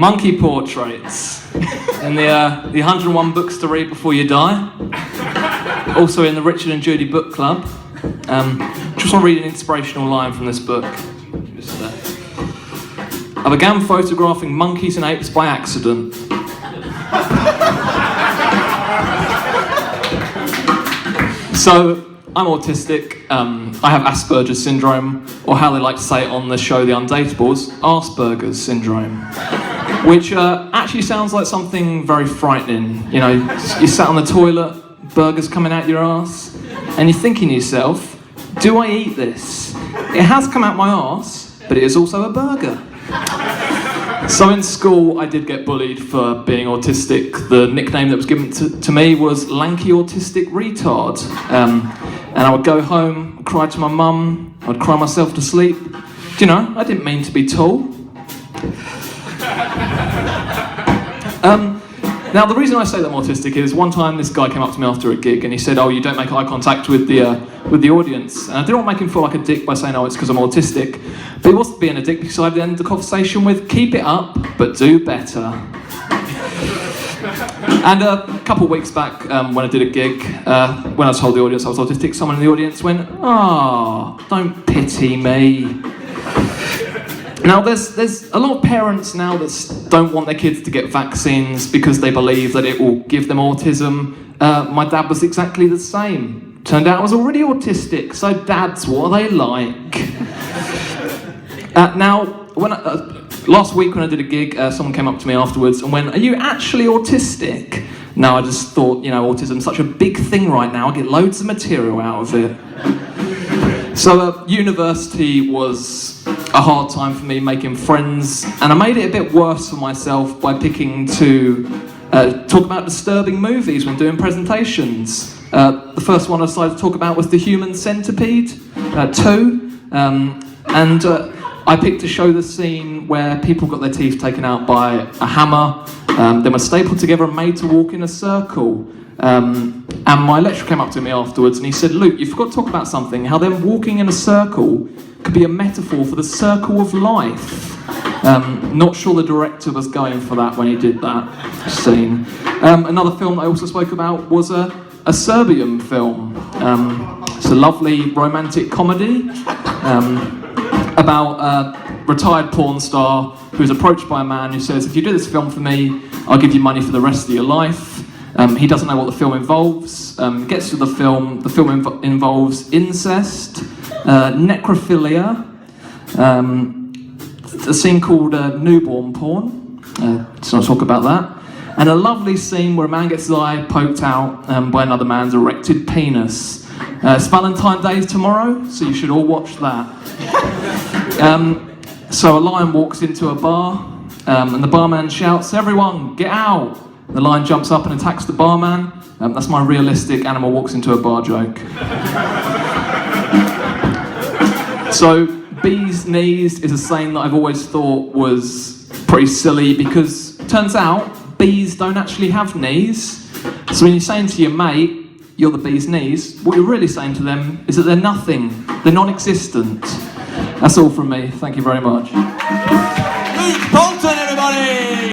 Monkey portraits in the 101 books to read before you die. Also in the Richard and Judy book club. Just want to read an inspirational line from this book. I began photographing monkeys and apes by accident. So, I'm autistic, I have Asperger's syndrome, or how they like to say it on the show The Undateables, Asperger's syndrome. Which actually sounds like something very frightening. You know, you sat on the toilet, burgers coming out your arse, and you're thinking to yourself, do I eat this? It has come out my arse, but it is also a burger. So in school, I did get bullied for being autistic. The nickname that was given to me was lanky autistic retard. And I would go home, cry to my mum, I would cry myself to sleep. Do you know, I didn't mean to be tall. Now, the reason I say that I'm autistic is one time this guy came up to me after a gig and he said, oh, you don't make eye contact with the audience. And I didn't want to make him feel like a dick by saying, oh, it's because I'm autistic. But he wasn't being a dick because I'd end the conversation with, keep it up, but do better. And a couple of weeks back, when I did a gig, when I told the audience I was autistic, someone in the audience went, don't pity me. Now, there's a lot of parents now that don't want their kids to get vaccines because they believe that it will give them autism. My dad was exactly the same. Turned out I was already autistic, so dads, what are they like? Now, last week when I did a gig, someone came up to me afterwards and went, are you actually autistic? No, I just thought, you know, autism's such a big thing right now, I get loads of material out of it. So university was a hard time for me making friends, and I made it a bit worse for myself by picking to talk about disturbing movies when doing presentations. The first one I decided to talk about was The Human Centipede 2, and I picked to show the scene where people got their teeth taken out by a hammer, then were stapled together and made to walk in a circle. And my lecturer came up to me afterwards and he said, Luke, you forgot to talk about something, how them walking in a circle could be a metaphor for the circle of life. Not sure the director was going for that when he did that scene. Another film that I also spoke about was a Serbian film. It's a lovely romantic comedy about a retired porn star who's approached by a man who says, if you do this film for me, I'll give you money for the rest of your life. He doesn't know what the film involves. Gets to the film involves incest, necrophilia, a scene called newborn porn. Let's not talk about that. And a lovely scene where a man gets his eye poked out by another man's erected penis. It's Valentine's Day tomorrow, so you should all watch that. So a lion walks into a bar, and the barman shouts, everyone, get out! The lion jumps up and attacks the barman. That's my realistic animal walks into a bar joke. So, bee's knees is a saying that I've always thought was pretty silly because it turns out bees don't actually have knees. So when you're saying to your mate, you're the bee's knees, what you're really saying to them is that they're nothing, they're non-existent. That's all from me, thank you very much. Poulton, everybody!